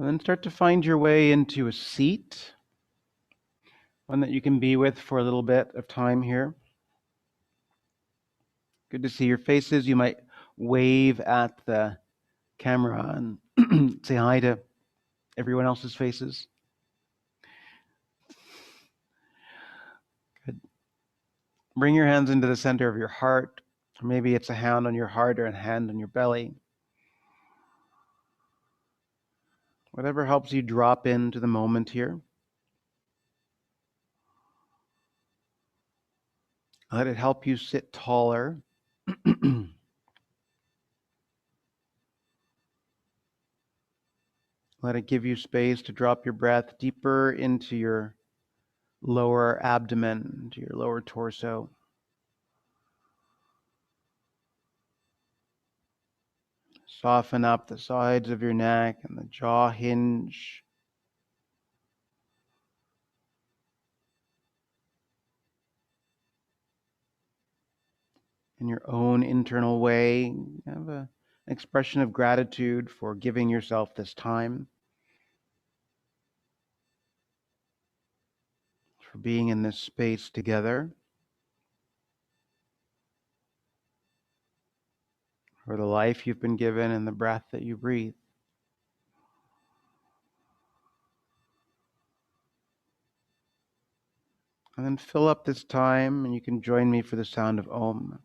And then start to find your way into a seat, one that you can be with for a little bit of time here. Good to see your faces. You might wave at the camera and say hi to everyone else's faces. Good. Bring your hands into the center of your heart. Or maybe it's a hand on your heart or a hand on your belly. Whatever helps you drop into the moment here. Let it help you sit taller. Let it give you space to drop your breath deeper into your lower abdomen, to your lower torso. Soften up the sides of your neck and the jaw hinge. In your own internal way, have an expression of gratitude for giving yourself this time, for being in this space together, for the life you've been given and the breath that you breathe. And then fill up this time, and you can join me for the sound of Om.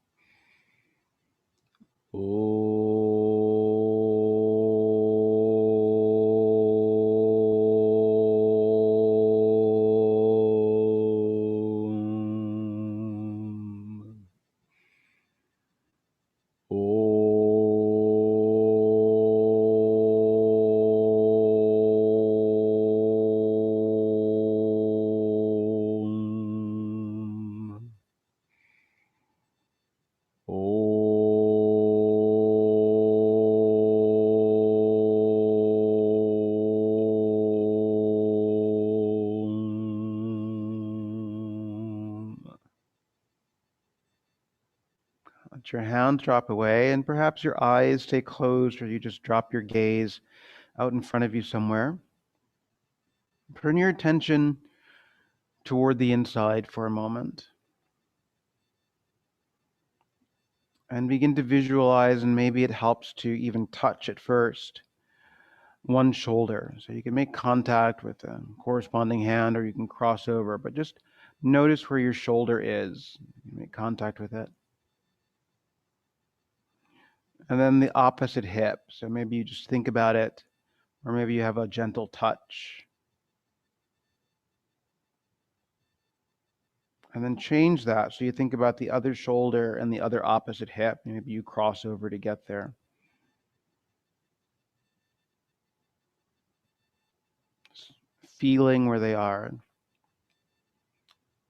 Let your hands drop away, and perhaps your eyes stay closed, or you just drop your gaze out in front of you somewhere. Turn your attention toward the inside for a moment. And begin to visualize, and maybe it helps to even touch at first one shoulder. So you can make contact with a corresponding hand, or you can cross over, but just notice where your shoulder is. You make contact with it. And then the opposite hip. So maybe you just think about it, or maybe you have a gentle touch. And then change that. So you think about the other shoulder and the other opposite hip. Maybe you cross over to get there. Feeling where they are.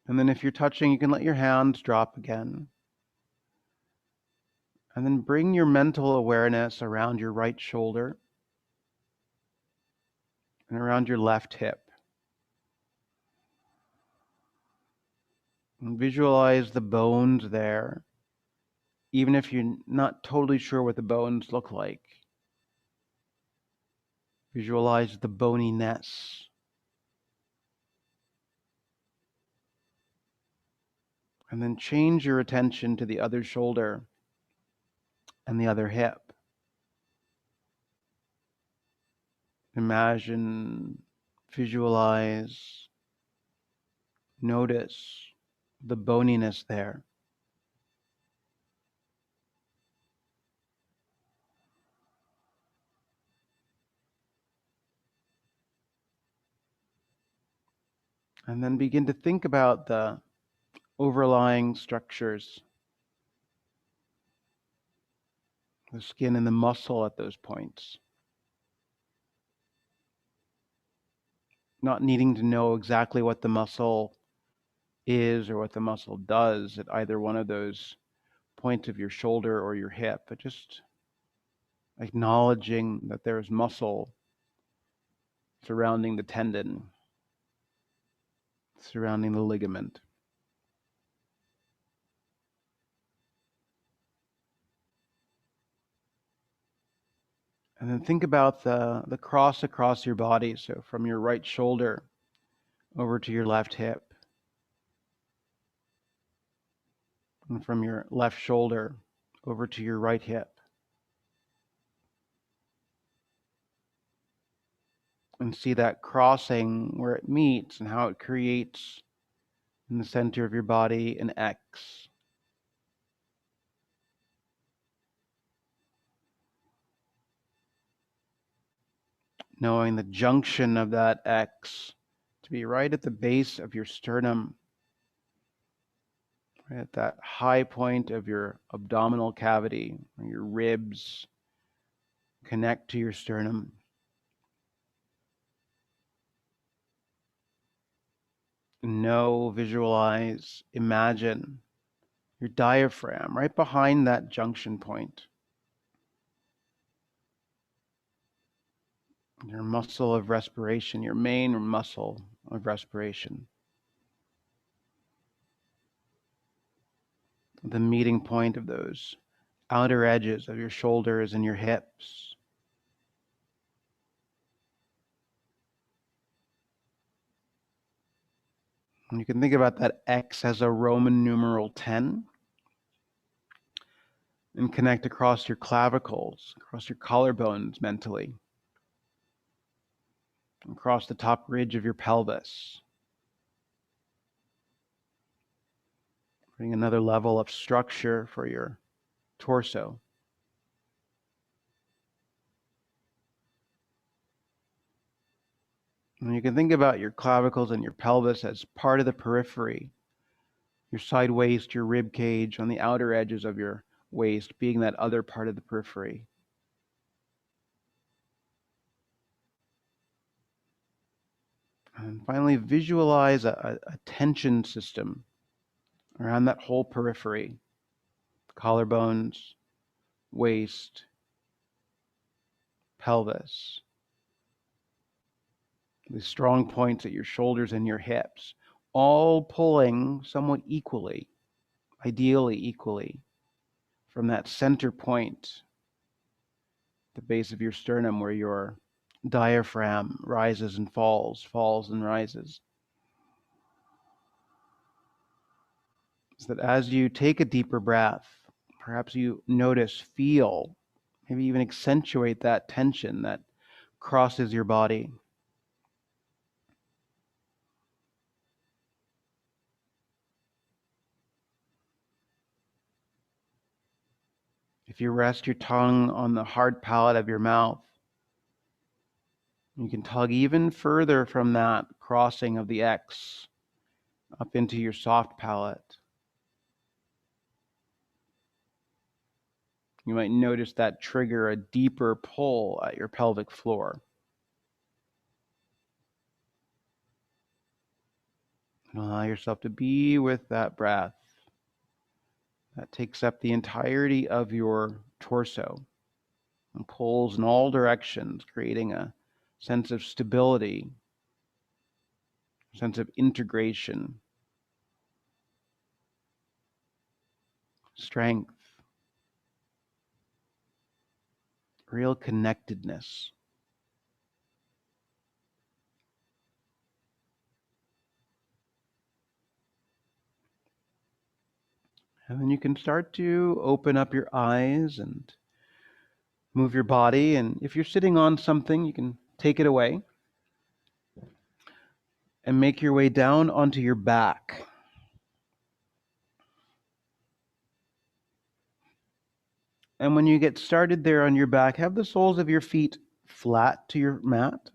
And then if you're touching, you can let your hands drop again. And then bring your mental awareness around your right shoulder and around your left hip. And visualize the bones there, even if you're not totally sure what the bones look like. Visualize the boniness. And then change your attention to the other shoulder and the other hip. Imagine, visualize, notice the boniness there. And then begin to think about the overlying structures, the skin and the muscle at those points. Not needing to know exactly what the muscle is or what the muscle does at either one of those points of your shoulder or your hip, but just acknowledging that there's muscle surrounding the tendon, surrounding the ligament. And then think about the cross across your body. So from your right shoulder over to your left hip, and from your left shoulder over to your right hip. And see that crossing where it meets and how it creates in the center of your body an X. Knowing the junction of that X to be right at the base of your sternum, right at that high point of your abdominal cavity, where your ribs connect to your sternum. Know, visualize, imagine your diaphragm right behind that junction point. Your muscle of respiration, your main muscle of respiration. The meeting point of those outer edges of your shoulders and your hips. And you can think about that X as a Roman numeral 10 and connect across your clavicles, across your collarbones mentally, across the top ridge of your pelvis. Bring another level of structure for your torso. And you can think about your clavicles and your pelvis as part of the periphery. Your side waist, your rib cage on the outer edges of your waist being that other part of the periphery. And finally, visualize a tension system around that whole periphery. Collarbones, waist, pelvis. The strong points at your shoulders and your hips, all pulling somewhat equally, ideally equally, from that center point, the base of your sternum where your diaphragm rises and falls, falls and rises. So that as you take a deeper breath, perhaps you notice, feel, maybe even accentuate that tension that crosses your body. If you rest your tongue on the hard palate of your mouth, you can tug even further from that crossing of the X up into your soft palate. You might notice that trigger a deeper pull at your pelvic floor. And allow yourself to be with that breath that takes up the entirety of your torso and pulls in all directions, creating a sense of stability, a sense of integration, strength, real connectedness. And then you can start to open up your eyes and move your body. And if you're sitting on something, you can take it away and make your way down onto your back. And when you get started there on your back, have the soles of your feet flat to your mat.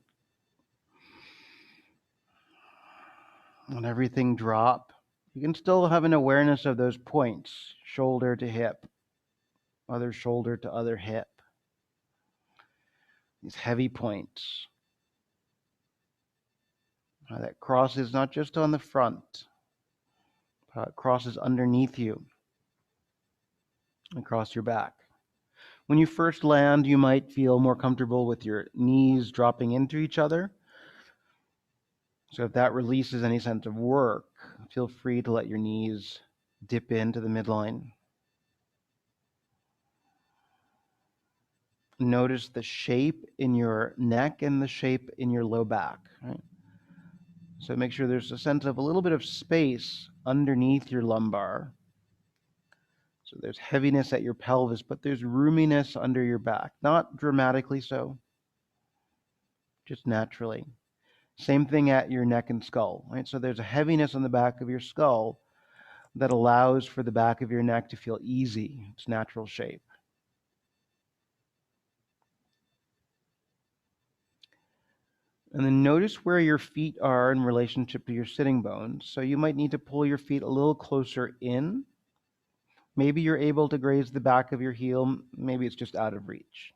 Let everything drop. You can still have an awareness of those points, shoulder to hip, other shoulder to other hip. These heavy points. That crosses not just on the front, but it crosses underneath you, across your back. When you first land, you might feel more comfortable with your knees dropping into each other. So if that releases any sense of work, feel free to let your knees dip into the midline. Notice the shape in your neck and the shape in your low back. Right? So make sure there's a sense of a little bit of space underneath your lumbar. So there's heaviness at your pelvis, but there's roominess under your back. Not dramatically so, just naturally. Same thing at your neck and skull, right? So there's a heaviness on the back of your skull that allows for the back of your neck to feel easy, its natural shape. And then notice where your feet are in relationship to your sitting bones. So you might need to pull your feet a little closer in. Maybe you're able to graze the back of your heel. Maybe it's just out of reach.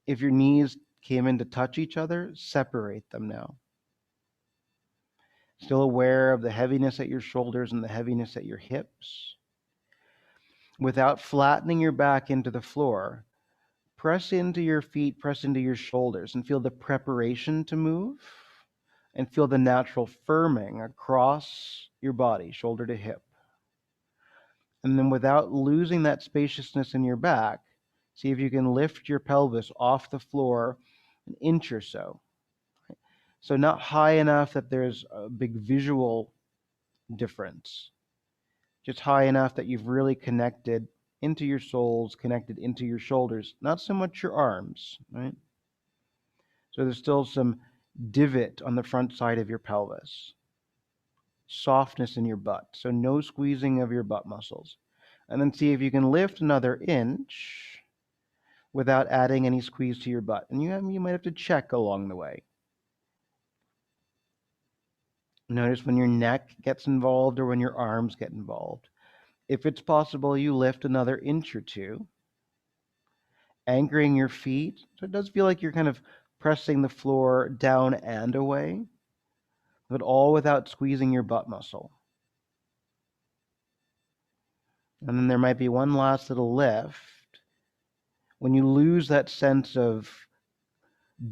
If your knees came in to touch each other, separate them now. Still aware of the heaviness at your shoulders and the heaviness at your hips. Without flattening your back into the floor, press into your feet, press into your shoulders, and feel the preparation to move, and feel the natural firming across your body, shoulder to hip. And then without losing that spaciousness in your back, see if you can lift your pelvis off the floor an inch or so. So not high enough that there's a big visual difference, just high enough that you've really connected into your soles, connected into your shoulders, not so much your arms, right? So there's still some divot on the front side of your pelvis, softness in your butt, so no squeezing of your butt muscles. And then see if you can lift another inch without adding any squeeze to your butt. And you might have to check along the way. Notice when your neck gets involved or when your arms get involved. If it's possible, you lift another inch or two, anchoring your feet. So it does feel like you're kind of pressing the floor down and away, but all without squeezing your butt muscle. And then there might be one last little lift. When you lose that sense of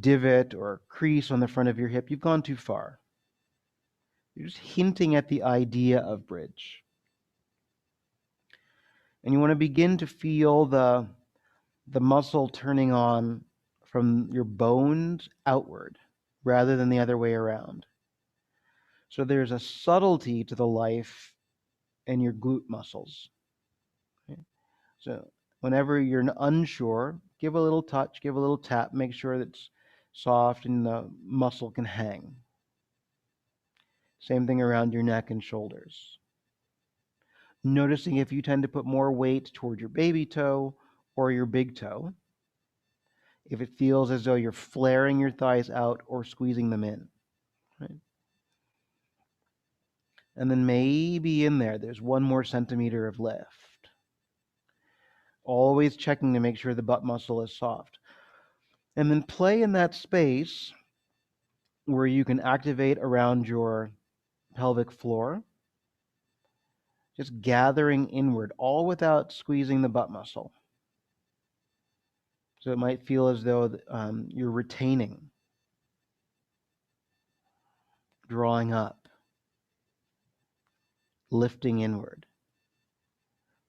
divot or crease on the front of your hip, you've gone too far. You're just hinting at the idea of bridge. And you want to begin to feel the muscle turning on from your bones outward rather than the other way around. So there's a subtlety to the life in your glute muscles. Okay? So whenever you're unsure, give a little touch, give a little tap, make sure that it's soft and the muscle can hang. Same thing around your neck and shoulders. Noticing if you tend to put more weight toward your baby toe or your big toe. If it feels as though you're flaring your thighs out or squeezing them in. Right? And then maybe in there's 1 more centimeter of lift. Always checking to make sure the butt muscle is soft. And then play in that space where you can activate around your pelvic floor, just gathering inward, all without squeezing the butt muscle. So it might feel as though you're retaining, drawing up, lifting inward.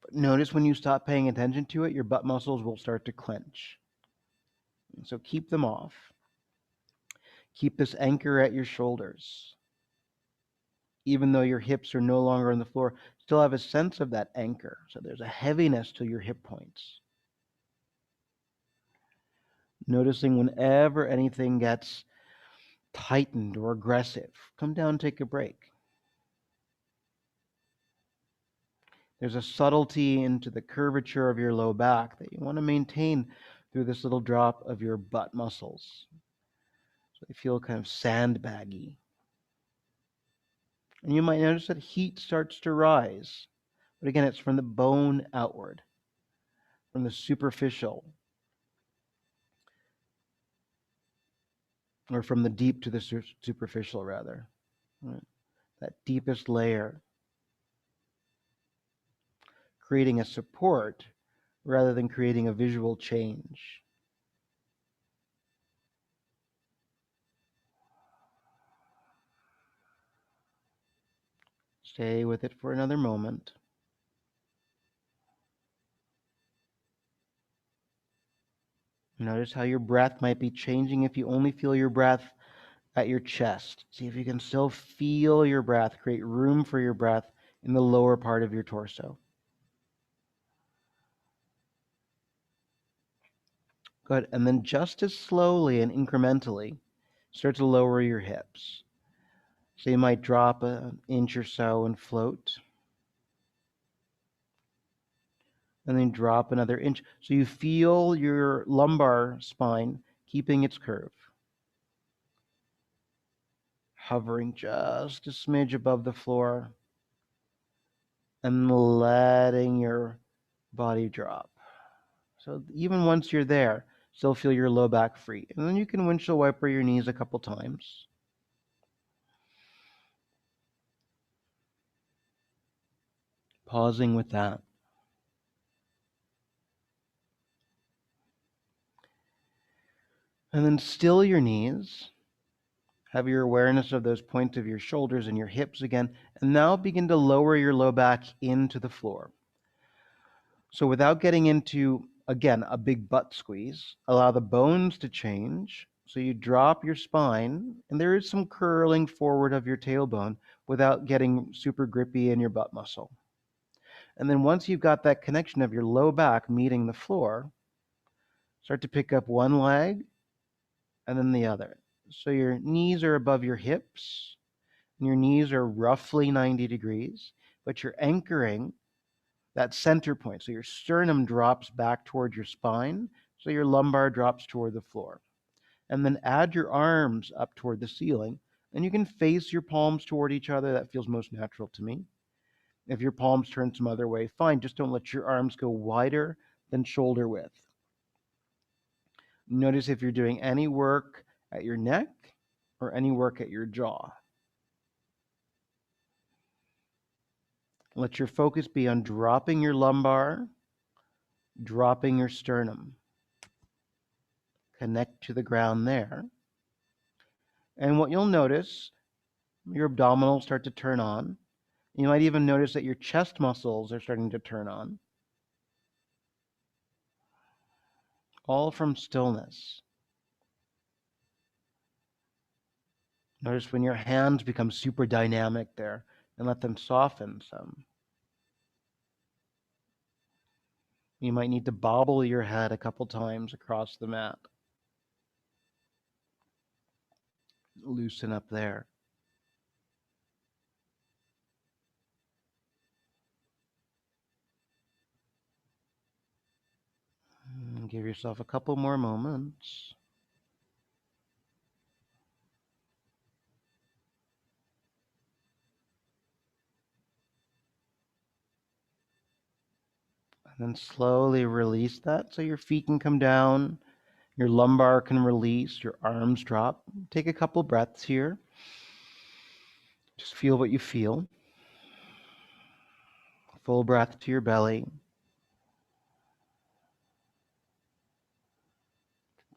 But notice when you stop paying attention to it, your butt muscles will start to clench. And so keep them off. Keep this anchor at your shoulders. Even though your hips are no longer on the floor, still have a sense of that anchor. So there's a heaviness to your hip points. Noticing whenever anything gets tightened or aggressive, come down, take a break. There's a subtlety into the curvature of your low back that you want to maintain through this little drop of your butt muscles. So they feel kind of sandbaggy. And you might notice that heat starts to rise. But again, it's from the bone outward, from the superficial, or from the deep to the superficial, rather. Right? That deepest layer, creating a support rather than creating a visual change. Stay with it for another moment. Notice how your breath might be changing if you only feel your breath at your chest. See if you can still feel your breath, create room for your breath in the lower part of your torso. Good. And then just as slowly and incrementally, start to lower your hips. So you might drop an inch or so and float, and then drop another inch. So you feel your lumbar spine keeping its curve, hovering just a smidge above the floor, and letting your body drop. So even once you're there, still feel your low back free. And then you can windshield wiper your knees a couple times. Pausing with that. And then still your knees. Have your awareness of those points of your shoulders and your hips again. And now begin to lower your low back into the floor. So without getting into, again, a big butt squeeze, allow the bones to change. So you drop your spine, and there is some curling forward of your tailbone without getting super grippy in your butt muscle. And then once you've got that connection of your low back meeting the floor, start to pick up one leg and then the other. So your knees are above your hips, and your knees are roughly 90 degrees, but you're anchoring that center point. So your sternum drops back toward your spine, so your lumbar drops toward the floor. And then add your arms up toward the ceiling, and you can face your palms toward each other. That feels most natural to me. If your palms turn some other way, fine. Just don't let your arms go wider than shoulder width. Notice if you're doing any work at your neck or any work at your jaw. Let your focus be on dropping your lumbar, dropping your sternum. Connect to the ground there. And what you'll notice, your abdominals start to turn on. You might even notice that your chest muscles are starting to turn on. All from stillness. Notice when your hands become super dynamic there and let them soften some. You might need to bobble your head a couple times across the mat. Loosen up there. And give yourself a couple more moments. And then slowly release that so your feet can come down, your lumbar can release, your arms drop. Take a couple breaths here. Just feel what you feel. Full breath to your belly.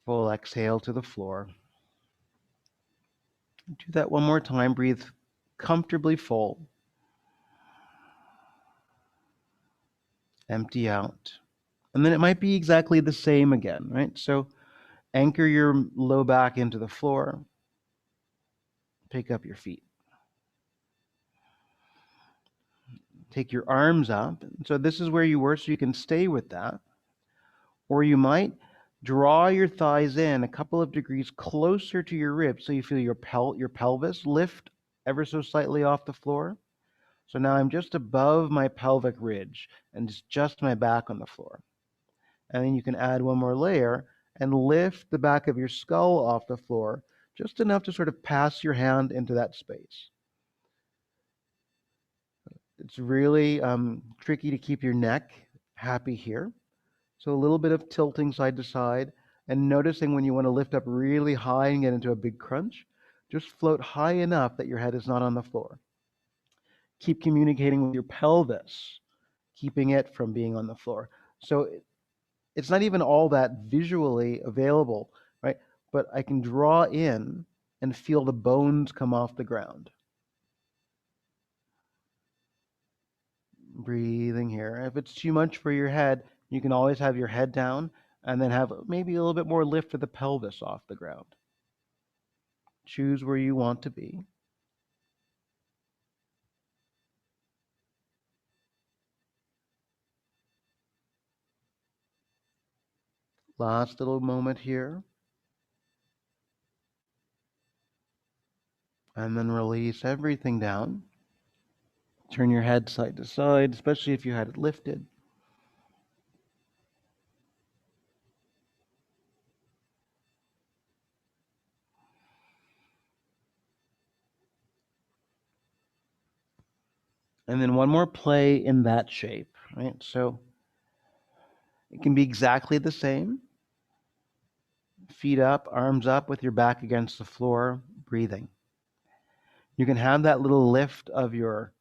Full exhale to the floor. Do that one more time. Breathe comfortably full. Empty out. And then it might be exactly the same again, right? So anchor your low back into the floor. Pick up your feet. Take your arms up. So this is where you were, so you can stay with that. Or you might draw your thighs in a couple of degrees closer to your ribs so you feel your pelvis lift ever so slightly off the floor. So now I'm just above my pelvic ridge and it's just my back on the floor. And then you can add one more layer and lift the back of your skull off the floor just enough to sort of pass your hand into that space. It's really tricky to keep your neck happy here. So a little bit of tilting side to side and noticing when you want to lift up really high and get into a big crunch, just float high enough that your head is not on the floor. Keep communicating with your pelvis, keeping it from being on the floor. So it's not even all that visually available, right? But I can draw in and feel the bones come off the ground. Breathing here. If it's too much for your head, you can always have your head down, And then have maybe a little bit more lift of the pelvis off the ground. Choose where you want to be. Last little moment here. And then release everything down. Turn your head side to side, especially if you had it lifted. And then one more play in that shape, right? So it can be exactly the same. Feet up, arms up with your back against the floor, breathing. You can have that little lift of your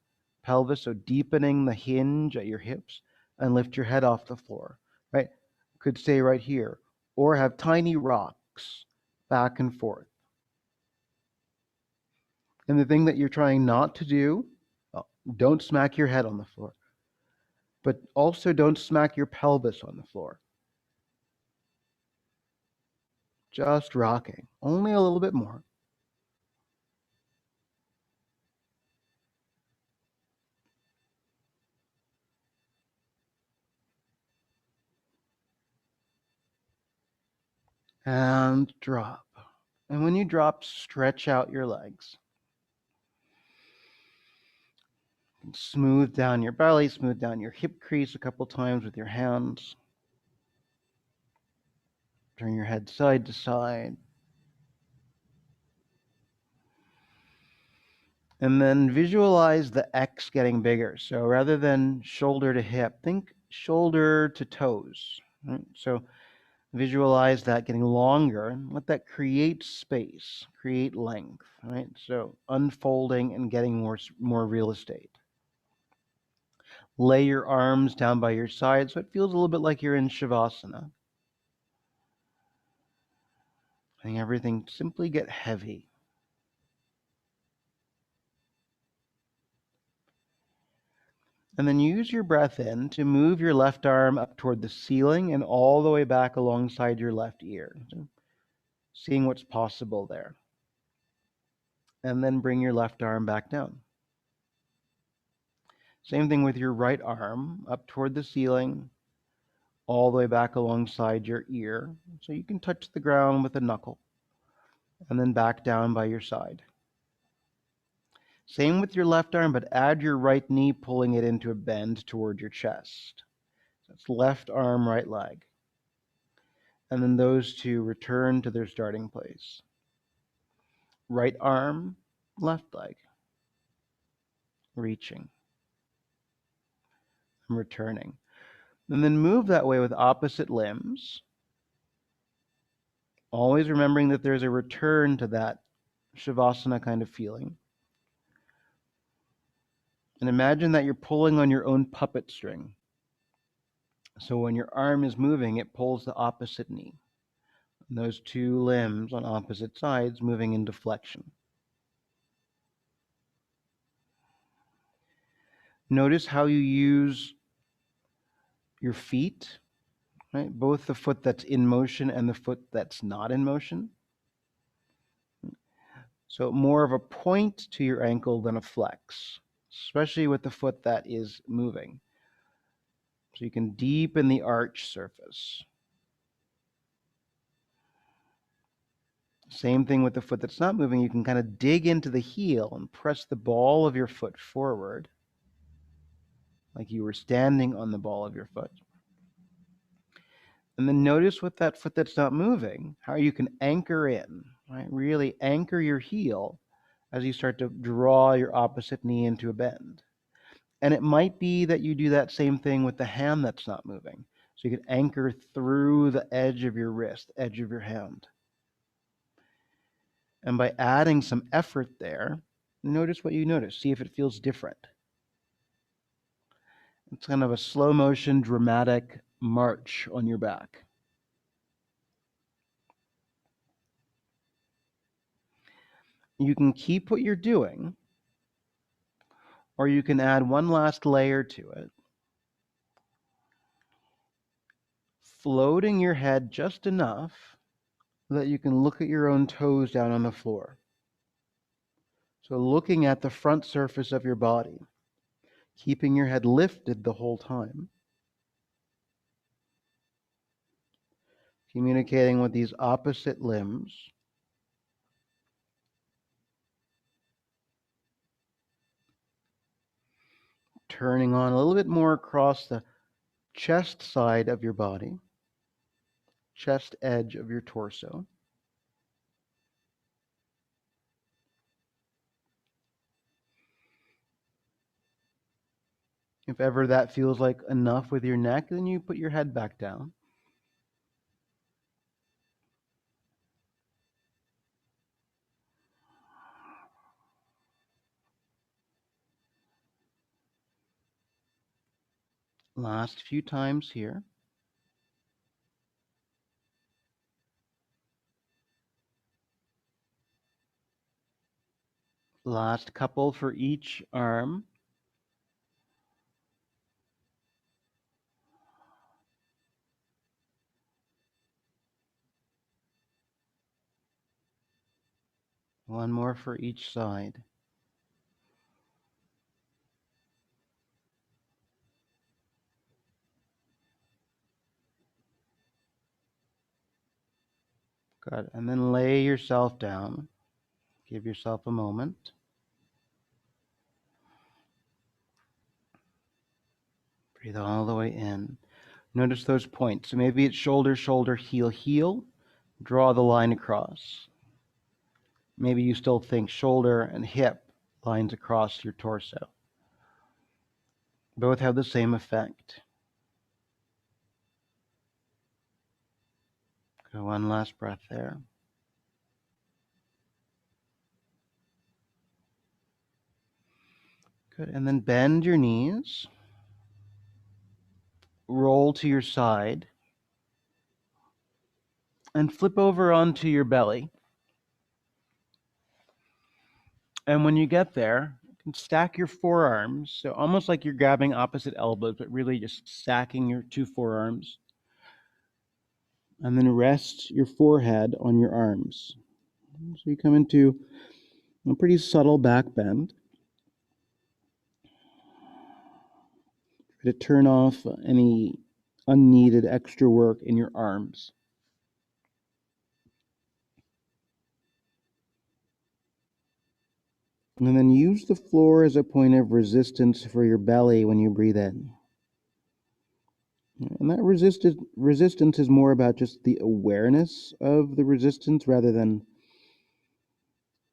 pelvis, so deepening the hinge at your hips and lift your head off the floor, right? Could stay right here or have tiny rocks back and forth. And the thing that you're trying not to do, don't smack your head on the floor, but also don't smack your pelvis on the floor. Just rocking, only a little bit more. And drop. And when you drop, stretch out your legs. Smooth down your belly, smooth down your hip crease a couple times with your hands. Turn your head side to side. And then visualize the X getting bigger. So rather than shoulder to hip, think shoulder to toes. Right? So visualize that getting longer and let that create space, create length. Right? So unfolding and getting more real estate. Lay your arms down by your side so it feels a little bit like you're in Shavasana. Letting everything simply get heavy. And then use your breath in to move your left arm up toward the ceiling and all the way back alongside your left ear. So seeing what's possible there. And then bring your left arm back down. Same thing with your right arm up toward the ceiling, all the way back alongside your ear. So you can touch the ground with a knuckle. And then back down by your side. Same with your left arm, but add your right knee, pulling it into a bend toward your chest. That's left arm, right leg. And then those two return to their starting place. Right arm, left leg. Reaching and returning. And then move that way with opposite limbs. Always remembering that there's a return to that Shavasana kind of feeling. And imagine that you're pulling on your own puppet string. So when your arm is moving, it pulls the opposite knee. And those two limbs on opposite sides moving into flexion. Notice how you use your feet, right? Both the foot that's in motion and the foot that's not in motion. So more of a point to your ankle than a flex, especially with the foot that is moving. So you can deepen the arch surface. Same thing with the foot that's not moving. You can kind of dig into the heel and press the ball of your foot forward, like you were standing on the ball of your foot. And then notice with that foot that's not moving, how you can anchor in, right? Really anchor your heel as you start to draw your opposite knee into a bend. And it might be that you do that same thing with the hand that's not moving. So you can anchor through the edge of your wrist, edge of your hand. And by adding some effort there, notice what you notice. See if it feels different. It's kind of a slow motion, dramatic march on your back. You can keep what you're doing, or you can add one last layer to it. floating your head just enough that you can look at your own toes down on the floor. So looking at the front surface of your body, keeping your head lifted the whole time, communicating with these opposite limbs, turning on a little bit more across the chest side of your body, chest edge of your torso. If ever that feels like enough with your neck, then you put your head back down. Last few times here. Last couple for each arm. One more for each side. Good. And then lay yourself down. Give yourself a moment. Breathe all the way in. Notice those points. So maybe it's shoulder, shoulder, heel, heel. Draw the line across. Maybe you still think shoulder and hip lines across your torso. Both have the same effect. Go one last breath there. Good. And then bend your knees. Roll to your side. And flip over onto your belly. And when you get there, you can stack your forearms. So almost like you're grabbing opposite elbows, but really just stacking your two forearms. And then rest your forehead on your arms. So you come into a pretty subtle back bend. Try to turn off any unneeded extra work in your arms. And then use the floor as a point of resistance for your belly when you breathe in. And that resistance is more about just the awareness of the resistance rather than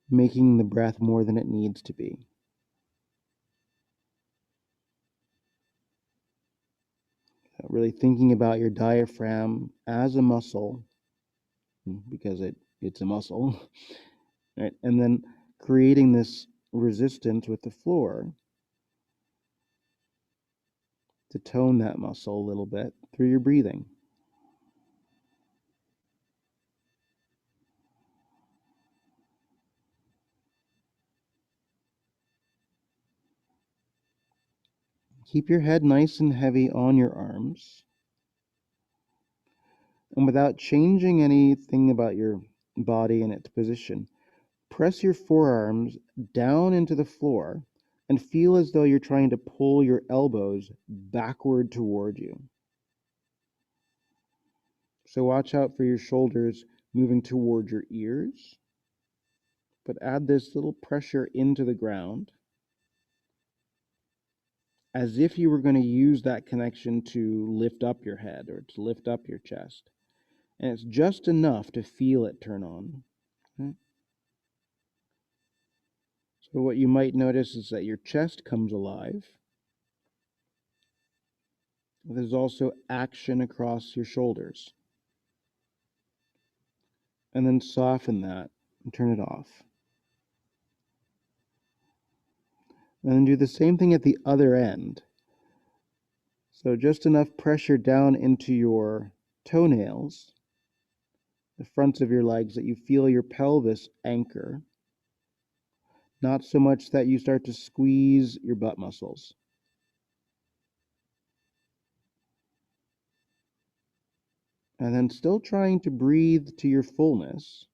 making the breath more than it needs to be. Really thinking about your diaphragm as a muscle, because it's a muscle, right? And then creating this resistance with the floor to tone that muscle a little bit through your breathing. Keep your head nice and heavy on your arms. And without changing anything about your body and its position, press your forearms down into the floor and feel as though you're trying to pull your elbows backward toward you. So watch out for your shoulders moving toward your ears, but add this little pressure into the ground as if you were going to use that connection to lift up your head or to lift up your chest. And it's just enough to feel it turn on. Okay? So what you might notice is that your chest comes alive. There's also action across your shoulders. And then soften that and turn it off. And then do the same thing at the other end. So just enough pressure down into your toenails, the fronts of your legs, that you feel your pelvis anchor. Not so much that you start to squeeze your butt muscles. And then still trying to breathe to your fullness,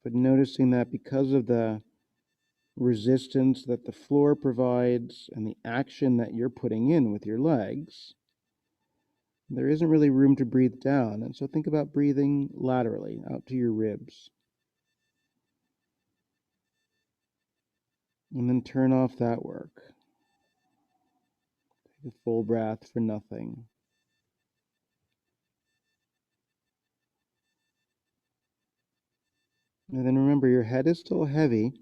but noticing that because of the resistance that the floor provides and the action that you're putting in with your legs, there isn't really room to breathe down. And so think about breathing laterally out to your ribs. And then turn off that work. Take a full breath for nothing. And then remember, your head is still heavy,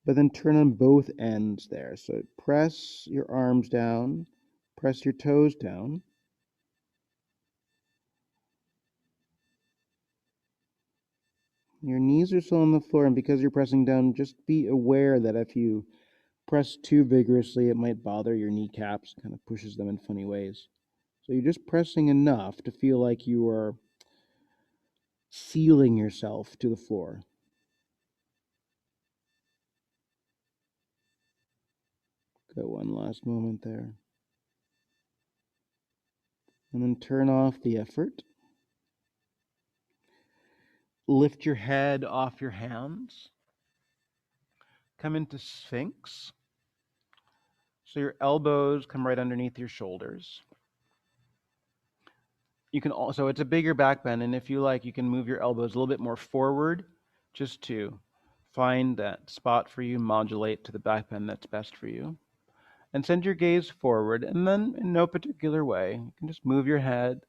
but then turn on both ends there. So press your arms down, press your toes down. Your knees are still on the floor, and because you're pressing down, just be aware that if you press too vigorously, it might bother your kneecaps, kind of pushes them in funny ways. So you're just pressing enough to feel like you are sealing yourself to the floor. Got one last moment there. And then turn off the effort. Lift your head off your hands. Come into Sphinx. So your elbows come right underneath your shoulders. You can also, it's a bigger back bend, and if you like, you can move your elbows a little bit more forward just to find that spot for you, modulate to the back bend that's best for you. And send your gaze forward, and then in no particular way, you can just move your head.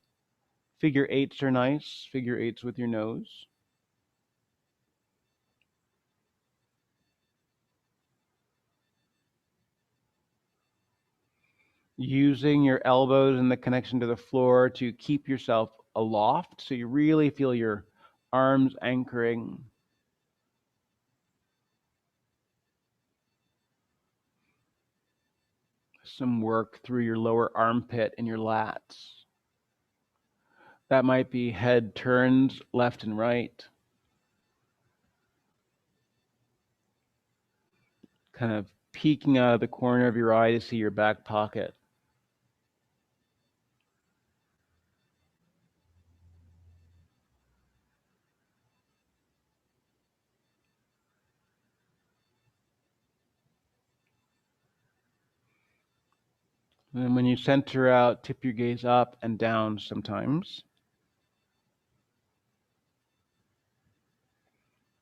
Figure eights are nice, figure eights with your nose. Using your elbows and the connection to the floor to keep yourself aloft, so you really feel your arms anchoring. Some work through your lower armpit and your lats. That might be head turns left and right. Kind of peeking out of the corner of your eye to see your back pocket. And when you center out, tip your gaze up and down sometimes.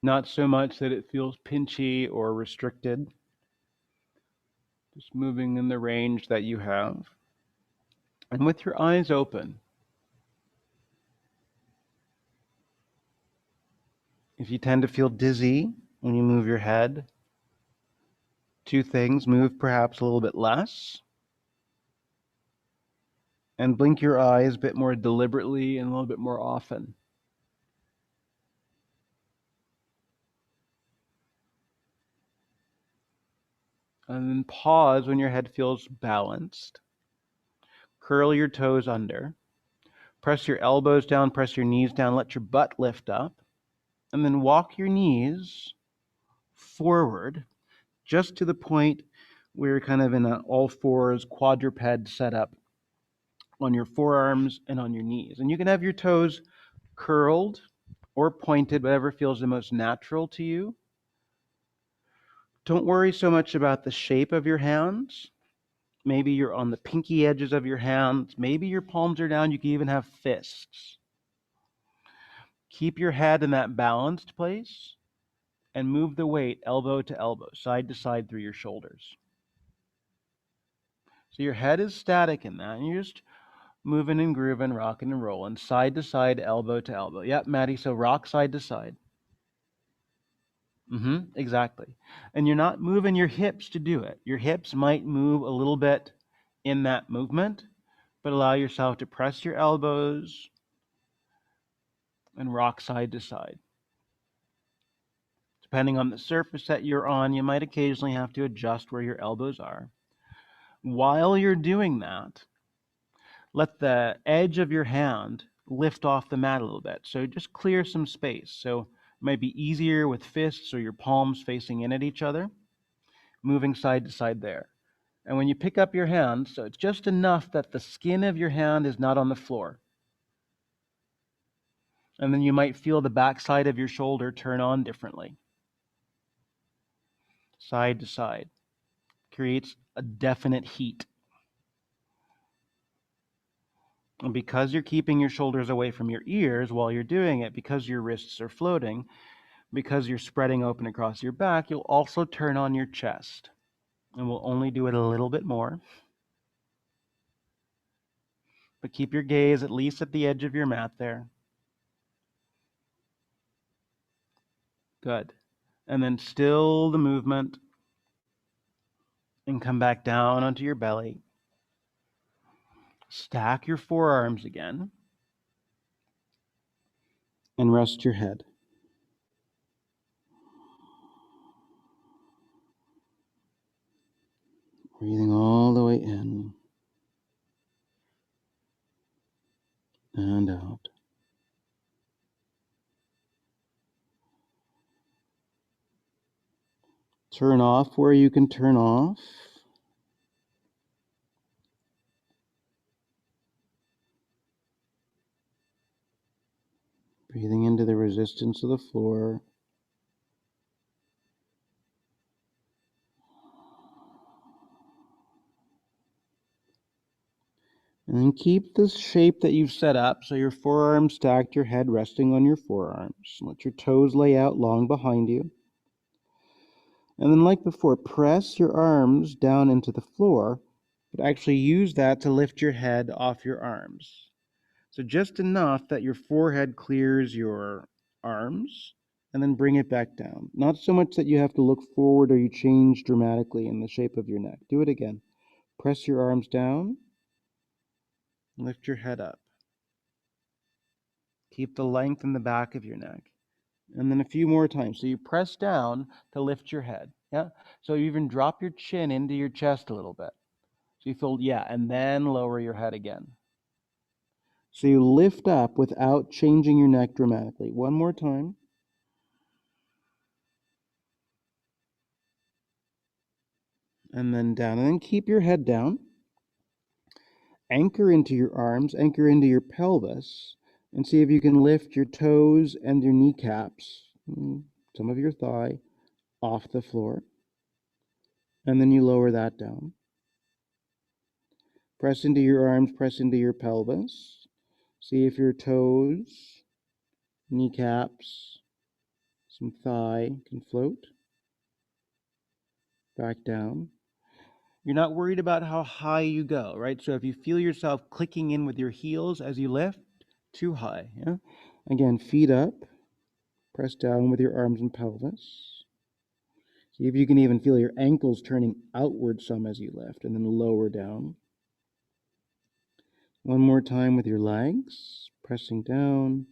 Not so much that it feels pinchy or restricted. Just moving in the range that you have. And with your eyes open. If you tend to feel dizzy when you move your head, two things: move perhaps a little bit less, and blink your eyes a bit more deliberately and a little bit more often. And then pause when your head feels balanced. Curl your toes under. Press your elbows down, press your knees down, let your butt lift up. And then walk your knees forward just to the point where you're kind of in an all fours quadruped setup on your forearms and on your knees. And you can have your toes curled or pointed, whatever feels the most natural to you. Don't worry so much about the shape of your hands. Maybe you're on the pinky edges of your hands. Maybe your palms are down. You can even have fists. Keep your head in that balanced place and move the weight elbow to elbow, side to side through your shoulders. So your head is static in that, and you're just moving and grooving, rocking and rolling, side to side, elbow to elbow. Yep, Maddie, so rock side to side. Exactly. And you're not moving your hips to do it. Your hips might move a little bit in that movement, but allow yourself to press your elbows and rock side to side. Depending on the surface that you're on, you might occasionally have to adjust where your elbows are. While you're doing that, let the edge of your hand lift off the mat a little bit. So just clear some space. So it might be easier with fists or your palms facing in at each other, moving side to side there. And when you pick up your hand, so it's just enough that the skin of your hand is not on the floor. And then you might feel the backside of your shoulder turn on differently, side to side. Creates a definite heat. And because you're keeping your shoulders away from your ears while you're doing it, because your wrists are floating, because you're spreading open across your back, you'll also turn on your chest. And we'll only do it a little bit more. But keep your gaze at least at the edge of your mat there. Good. And then still the movement and come back down onto your belly. Stack your forearms again and rest your head. Breathing all the way in and out. Turn off where you can turn off. Breathing into the resistance of the floor. And then keep the shape that you've set up, so your forearms stacked, your head resting on your forearms. Let your toes lay out long behind you. And then like before, press your arms down into the floor, but actually use that to lift your head off your arms. So just enough that your forehead clears your arms, and then bring it back down. Not so much that you have to look forward or you change dramatically in the shape of your neck. Do it again. Press your arms down, lift your head up. Keep the length in the back of your neck. And then a few more times. So you press down to lift your head. Yeah. So you even drop your chin into your chest a little bit. So you feel, yeah, and then lower your head again. So you lift up without changing your neck dramatically. One more time. And then down. And then keep your head down. Anchor into your arms, anchor into your pelvis, and see if you can lift your toes and your kneecaps, some of your thigh, off the floor. And then you lower that down. Press into your arms, press into your pelvis. See if your toes, kneecaps, some thigh can float. Back down. You're not worried about how high you go, right? So if you feel yourself clicking in with your heels as you lift, too high. Yeah? Again, feet up. Press down with your arms and pelvis. See if you can even feel your ankles turning outward some as you lift, and then lower down. One more time with your legs, pressing down.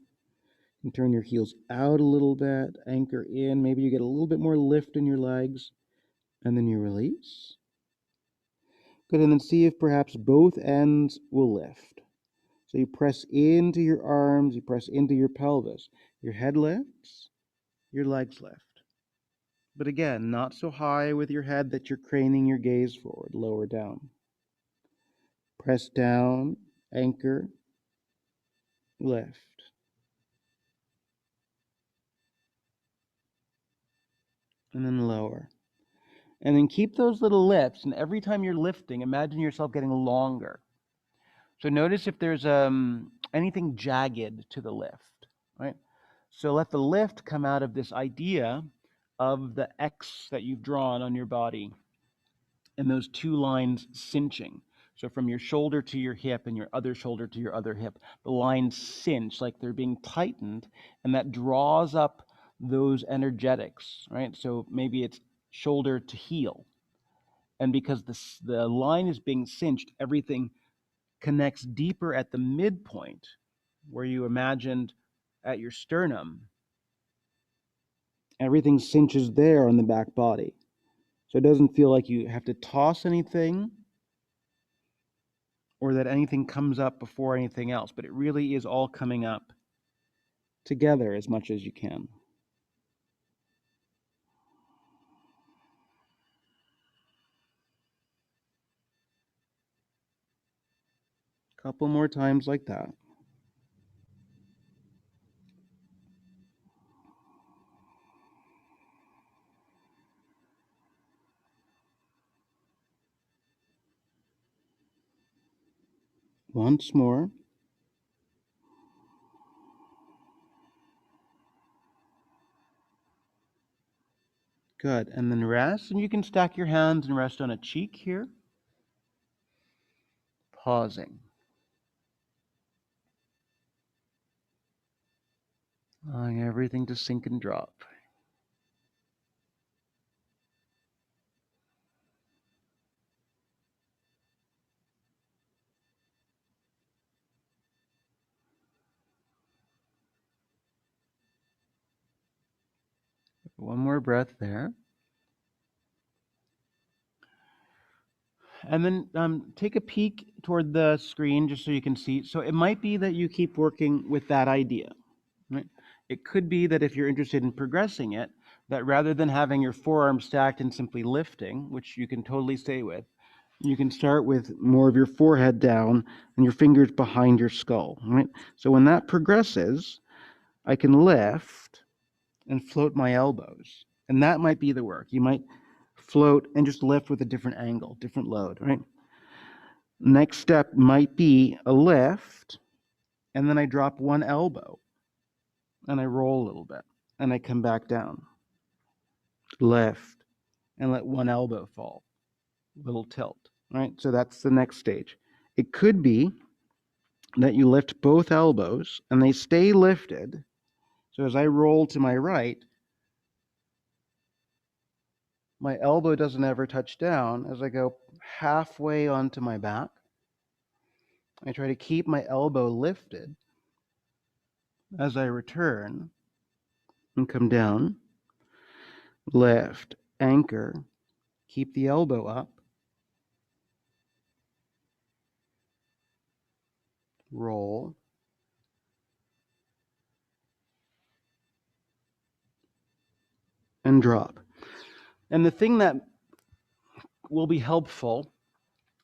And turn your heels out a little bit, anchor in. Maybe you get a little bit more lift in your legs, and then you release. Good, and then see if perhaps both ends will lift. So you press into your arms, you press into your pelvis. Your head lifts, your legs lift. But again, not so high with your head that you're craning your gaze forward, lower down. Press down, anchor, lift. And then lower. And then keep those little lifts, and every time you're lifting, imagine yourself getting longer. So notice if there's anything jagged to the lift, right? So let the lift come out of this idea of the X that you've drawn on your body and those two lines cinching. So from your shoulder to your hip and your other shoulder to your other hip, the lines cinch like they're being tightened, and that draws up those energetics, right? So maybe it's shoulder to heel. And because the line is being cinched, everything connects deeper at the midpoint where you imagined at your sternum. Everything cinches there on the back body. So it doesn't feel like you have to toss anything or that anything comes up before anything else, but it really is all coming up together as much as you can. Couple more times like that. Once more. Good. And then rest. And you can stack your hands and rest on a cheek here. Pausing. Allowing everything to sink and drop. One more breath there. And then take a peek toward the screen just so you can see. So it might be that you keep working with that idea. Right? It could be that if you're interested in progressing it, that rather than having your forearms stacked and simply lifting, which you can totally stay with, you can start with more of your forehead down and your fingers behind your skull. Right? So when that progresses, I can lift and float my elbows. And that might be the work. You might float and just lift with a different angle, different load, right? Next step might be a lift, and then I drop one elbow and I roll a little bit and I come back down. Lift and let one elbow fall. Little tilt, right? So that's the next stage. It could be that you lift both elbows and they stay lifted. So as I roll to my right, my elbow doesn't ever touch down. As I go halfway onto my back, I try to keep my elbow lifted as I return and come down, lift, anchor, keep the elbow up, roll, and drop. And the thing that will be helpful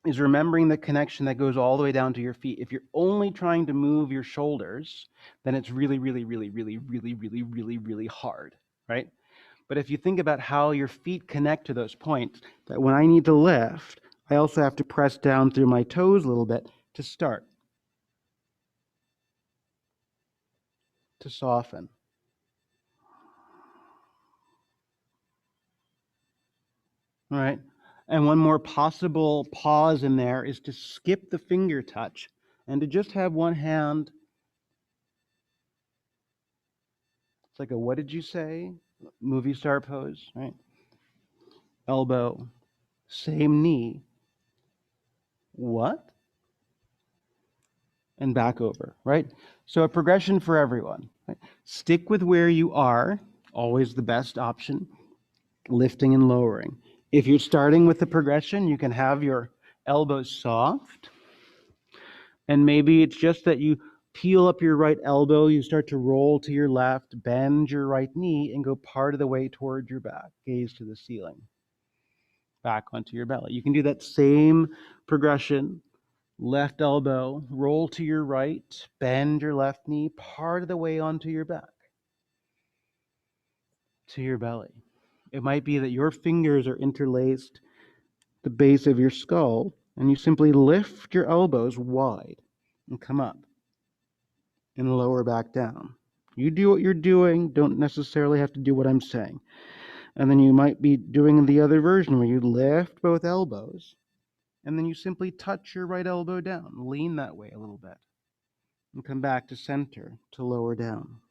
is remembering the connection that goes all the way down to your feet. If you're only trying to move your shoulders, then it's really, really, really, really, really, really, really, really hard, right? But if you think about how your feet connect to those points, that when I need to lift, I also have to press down through my toes a little bit to start, to soften. All right. And one more possible pause in there is to skip the finger touch and to just have one hand. It's like a what did you say? Movie star pose, right? Elbow, same knee. What? And back over, right? So a progression for everyone. Right? Stick with where you are, always the best option, lifting and lowering. If you're starting with the progression, you can have your elbows soft. And maybe it's just that you peel up your right elbow, you start to roll to your left, bend your right knee, and go part of the way toward your back. Gaze to the ceiling, back onto your belly. You can do that same progression. Left elbow, roll to your right, bend your left knee, part of the way onto your back, to your belly. It might be that your fingers are interlaced the base of your skull, and you simply lift your elbows wide and come up and lower back down. You do what you're doing, don't necessarily have to do what I'm saying. And then you might be doing the other version where you lift both elbows and then you simply touch your right elbow down, lean that way a little bit, and come back to center to lower down.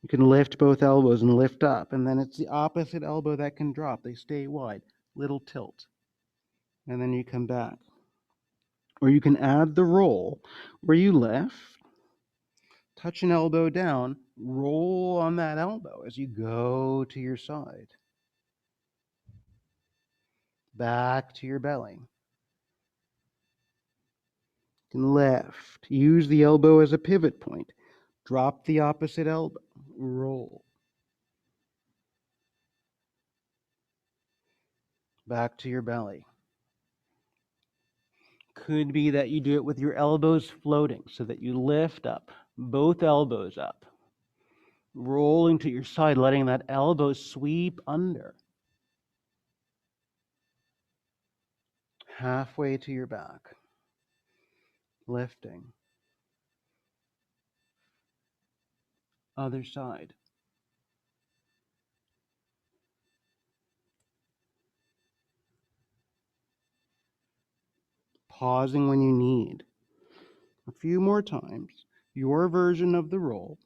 You can lift both elbows and lift up, and then it's the opposite elbow that can drop. They stay wide, little tilt, and then you come back. Or you can add the roll where you lift, touch an elbow down, roll on that elbow as you go to your side. Back to your belly. You can lift. Use the elbow as a pivot point. Drop the opposite elbow. Roll. Back to your belly. Could be that you do it with your elbows floating so that you lift up, both elbows up, rolling to your side, letting that elbow sweep under, halfway to your back, lifting. Other side. Pausing when you need. A few more times. Your version of the roll.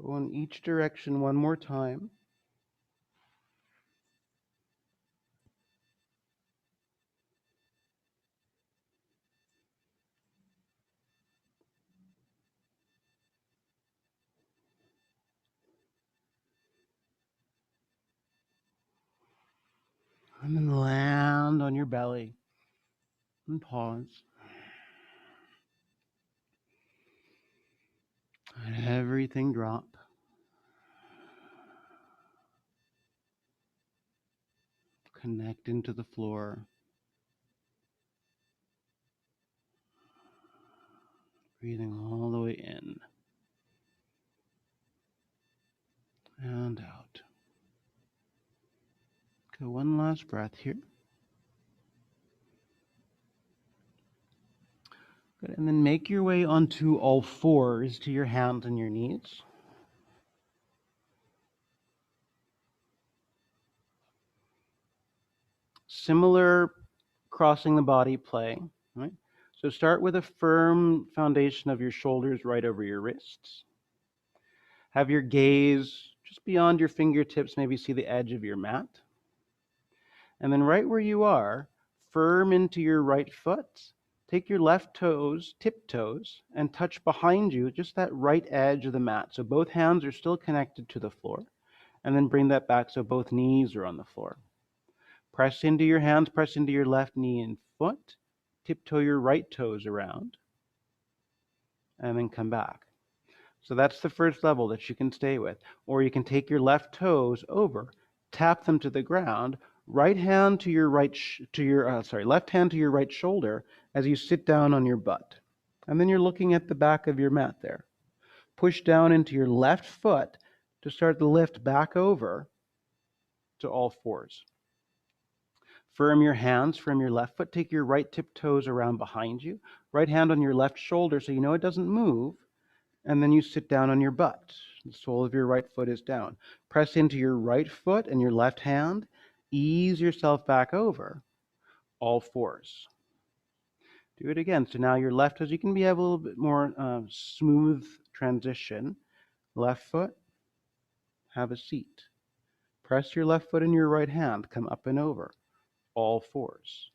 Go in each direction one more time. And then land on your belly. And pause. And everything drop. Connect into the floor. Breathing all the way in. And out. Go one last breath here. Good. And then make your way onto all fours to your hands and your knees. Similar crossing the body play, right? So start with a firm foundation of your shoulders right over your wrists. Have your gaze just beyond your fingertips, maybe see the edge of your mat. And then right where you are, firm into your right foot, take your left toes, tiptoes, and touch behind you, just that right edge of the mat. So both hands are still connected to the floor. And then bring that back so both knees are on the floor. Press into your hands, press into your left knee and foot. Tiptoe your right toes around. And then come back. So that's the first level that you can stay with. Or you can take your left toes over, tap them to the ground, right hand to your left hand to your right shoulder as you sit down on your butt. And then you're looking at the back of your mat there. Push down into your left foot to start the lift back over to all fours. Firm your hands from your left foot. Take your right tiptoes around behind you. Right hand on your left shoulder so you know it doesn't move. And then you sit down on your butt. The sole of your right foot is down. Press into your right foot and your left hand. Ease yourself back over. All fours. Do it again. So now your left toes, you can have a little bit more smooth transition. Left foot, have a seat. Press your left foot in your right hand. Come up and over. All fours.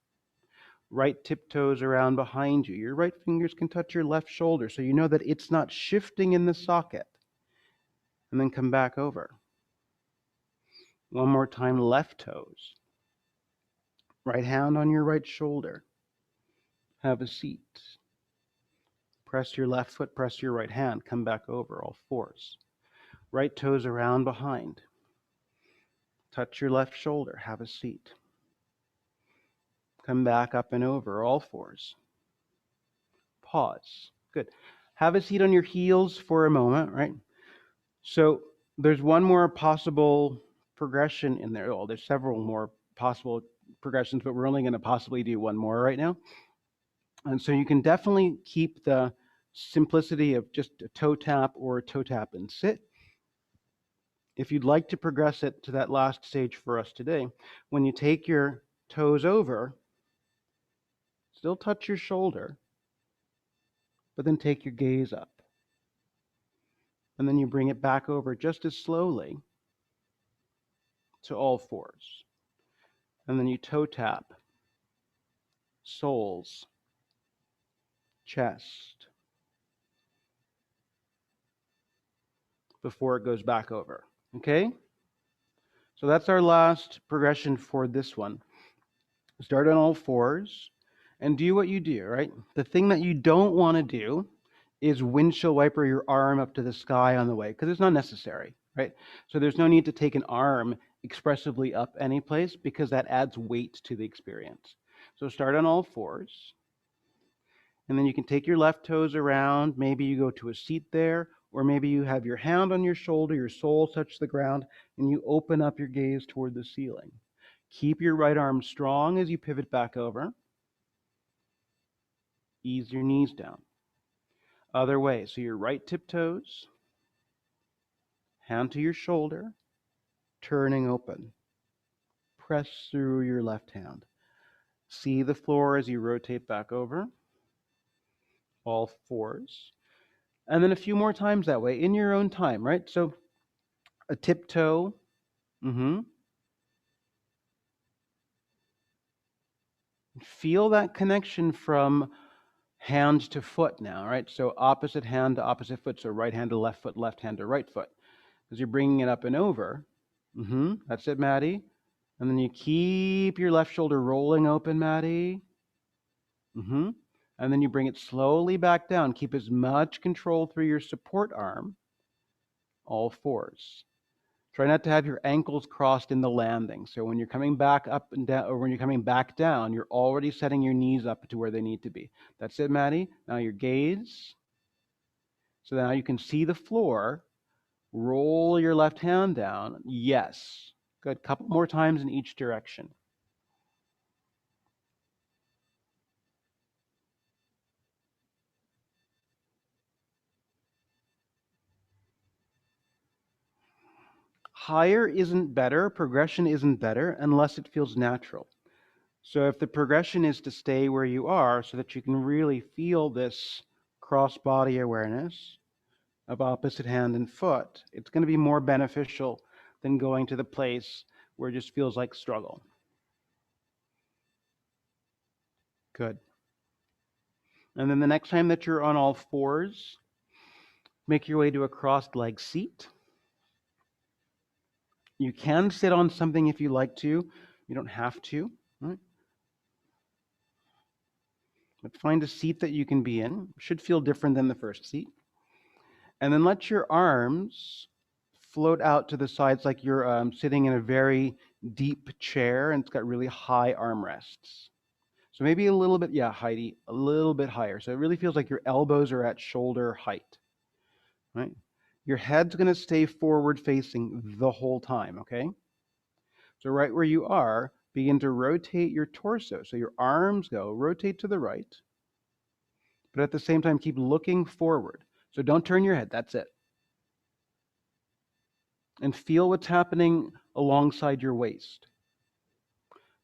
Right tiptoes around behind you. Your right fingers can touch your left shoulder so you know that it's not shifting in the socket. And then come back over. One more time, left toes. Right hand on your right shoulder. Have a seat. Press your left foot, press your right hand. Come back over, all fours. Right toes around behind. Touch your left shoulder. Have a seat. Come back up and over, all fours. Pause. Good. Have a seat on your heels for a moment, right? So there's one more possible progression in there. Well, there's several more possible progressions, but we're only going to possibly do one more right now. And so you can definitely keep the simplicity of just a toe tap or a toe tap and sit. If you'd like to progress it to that last stage for us today, when you take your toes over, still touch your shoulder, but then take your gaze up. And then you bring it back over just as slowly to all fours. And then you toe tap soles, chest, before it goes back over. Okay? So that's our last progression for this one. Start on all fours and do what you do, right? The thing that you don't want to do is windshield wiper your arm up to the sky on the way, because it's not necessary, right? So there's no need to take an arm expressively up any place, because that adds weight to the experience. So start on all fours, and then you can take your left toes around. Maybe you go to a seat there, or maybe you have your hand on your shoulder, your soles touch the ground, and you open up your gaze toward the ceiling. Keep your right arm strong as you pivot back over. Ease your knees down. Other way, so your right tiptoes, hand to your shoulder, turning open. Press through your left hand. See the floor as you rotate back over. All fours. And then a few more times that way, in your own time, right? So a tiptoe. Feel that connection from hand to foot now, right? So opposite hand to opposite foot. So right hand to left hand to right foot. As you're bringing it up and over. That's it, Maddie. And then you keep your left shoulder rolling open, Maddie. And then you bring it slowly back down. Keep as much control through your support arm. All fours. Try not to have your ankles crossed in the landing. So when you're coming back up and down, or when you're coming back down, you're already setting your knees up to where they need to be. That's it, Maddie. Now your gaze. So now you can see the floor. Roll your left hand down. Yes. Good. Couple more times in each direction. Higher isn't better. Progression isn't better unless it feels natural. So if the progression is to stay where you are so that you can really feel this cross-body awareness of opposite hand and foot, it's going to be more beneficial than going to the place where it just feels like struggle. Good. And then the next time that you're on all fours, make your way to a crossed leg seat. You can sit on something if you like to. You don't have to. Right? But find a seat that you can be in. It should feel different than the first seat. And then let your arms float out to the sides like you're sitting in a very deep chair and it's got really high armrests. So maybe a little bit, yeah, Heidi, a little bit higher. So it really feels like your elbows are at shoulder height, right? Your head's going to stay forward facing the whole time, okay? So right where you are, begin to rotate your torso. So your arms rotate to the right, but at the same time, keep looking forward. So don't turn your head, that's it. And feel what's happening alongside your waist.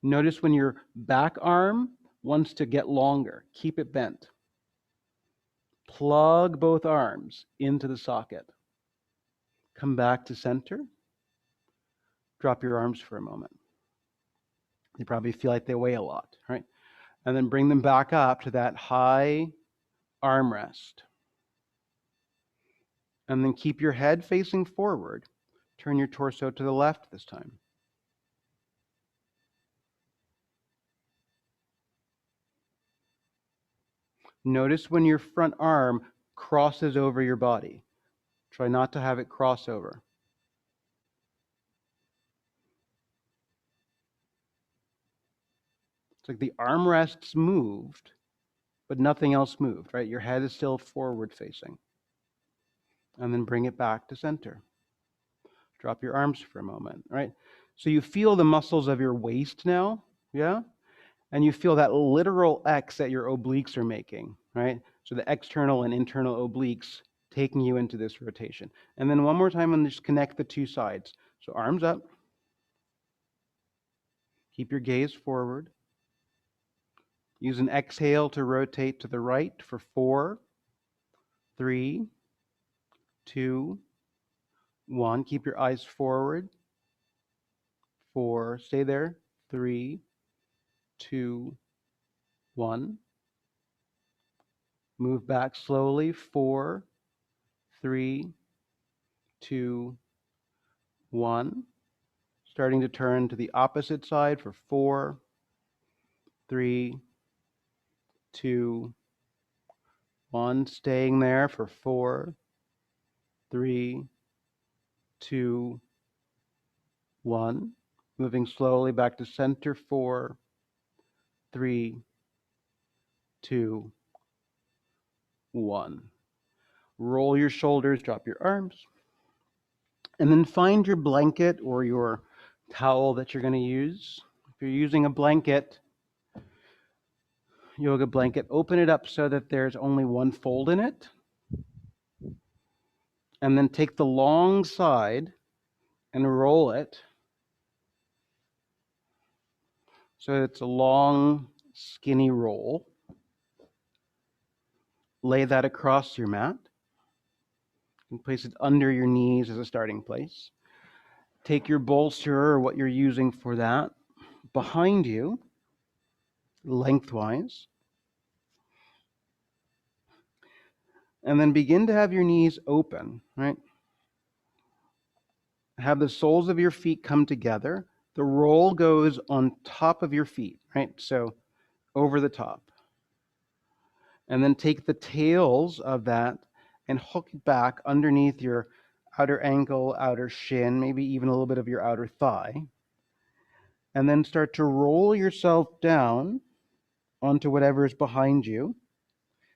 Notice when your back arm wants to get longer, keep it bent. Plug both arms into the socket. Come back to center. Drop your arms for a moment. You probably feel like they weigh a lot, right? And then bring them back up to that high armrest. And then keep your head facing forward. Turn your torso to the left this time. Notice when your front arm crosses over your body. Try not to have it cross over. It's like the armrests moved, but nothing else moved, right? Your head is still forward facing. And then bring it back to center. Drop your arms for a moment, right? So you feel the muscles of your waist now, yeah? And you feel that literal X that your obliques are making, right? So the external and internal obliques taking you into this rotation. And then one more time and just connect the two sides. So arms up. Keep your gaze forward. Use an exhale to rotate to the right for 4, 3, 2, 1. Keep your eyes forward. 4. Stay there. 3, 2, 1. Move back slowly. 4, 3, 2, 1. Starting to turn to the opposite side for 4, 3, 2, 1. Staying there for 4, 3, 2, 1. Moving slowly back to center. 4, 3, 2, 1. Roll your shoulders, drop your arms, and then find your blanket or your towel that you're going to use. If you're using a blanket, yoga blanket, open it up so that there's only one fold in it, and then take the long side and roll it so it's a long, skinny roll. Lay that across your mat and place it under your knees as a starting place. Take your bolster or what you're using for that behind you, lengthwise, and then begin to have your knees open, right? Have the soles of your feet come together. The roll goes on top of your feet, right? So over the top. And then take the tails of that and hook it back underneath your outer ankle, outer shin, maybe even a little bit of your outer thigh. And then start to roll yourself down onto whatever is behind you.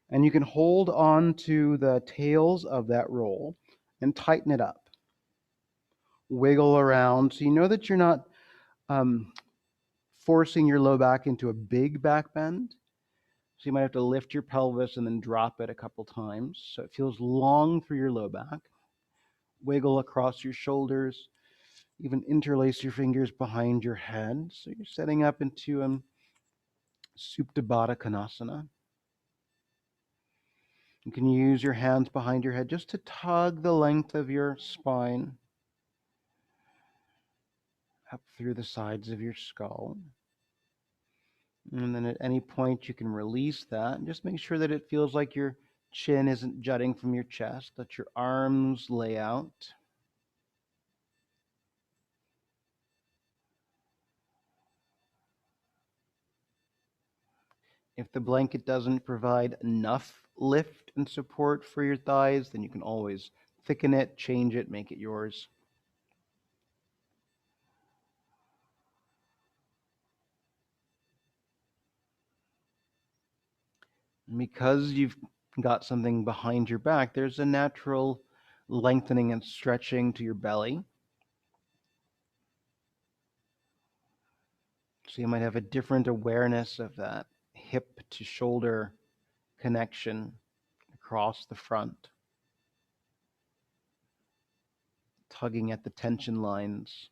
And you can hold on to the tails of that roll and tighten it up. Wiggle around so you know that you're not forcing your low back into a big back bend. So you might have to lift your pelvis and then drop it a couple times so it feels long through your low back. Wiggle across your shoulders, even interlace your fingers behind your head. So you're setting up into Supta Baddha Konasana. You can use your hands behind your head just to tug the length of your spine up through the sides of your skull. And then at any point you can release that and just make sure that it feels like your chin isn't jutting from your chest. Let your arms lay out. If the blanket doesn't provide enough lift and support for your thighs, then you can always thicken it, change it, make it yours. And because you've got something behind your back, there's a natural lengthening and stretching to your belly. So you might have a different awareness of that hip to shoulder connection across the front, tugging at the tension lines.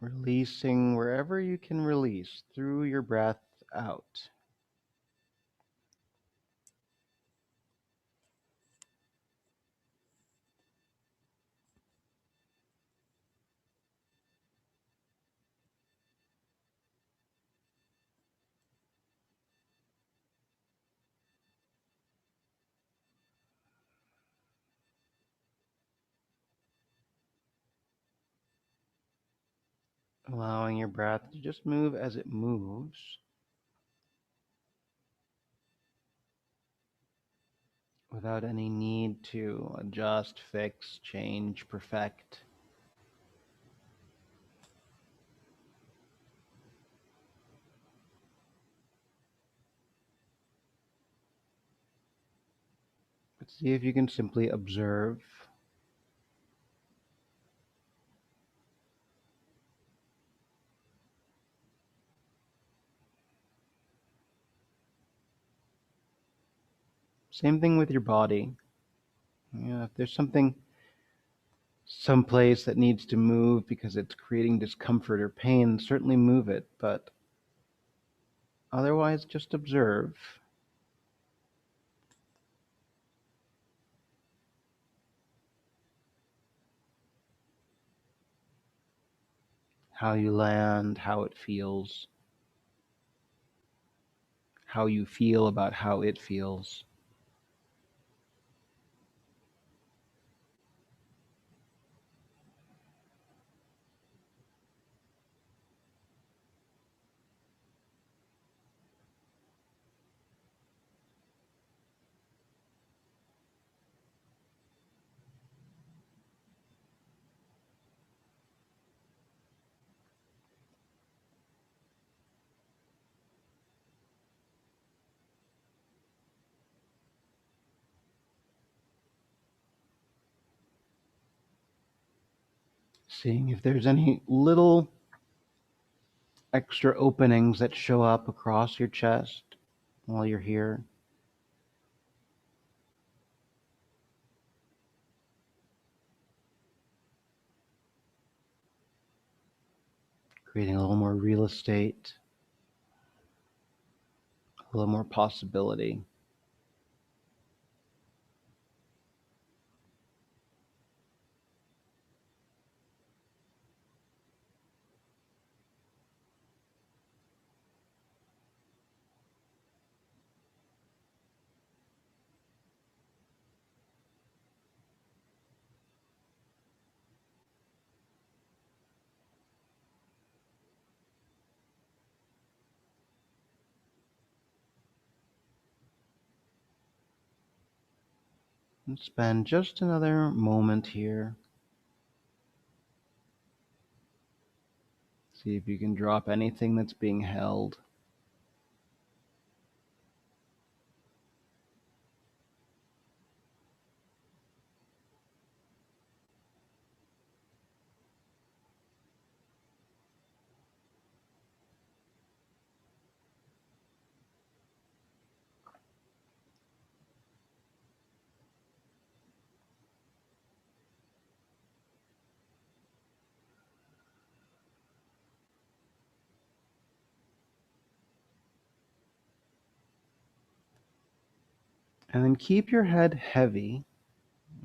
Releasing wherever you can release through your breath out. Allowing your breath to just move as it moves. Without any need to adjust, fix, change, perfect. But see if you can simply observe. Same thing with your body. If there's something some place that needs to move because it's creating discomfort or pain, certainly move it, but otherwise just observe. How you land, how it feels, how you feel about how it feels. Seeing if there's any little extra openings that show up across your chest while you're here. Creating a little more real estate, a little more possibility. And spend just another moment here. See if you can drop anything that's being held. And then keep your head heavy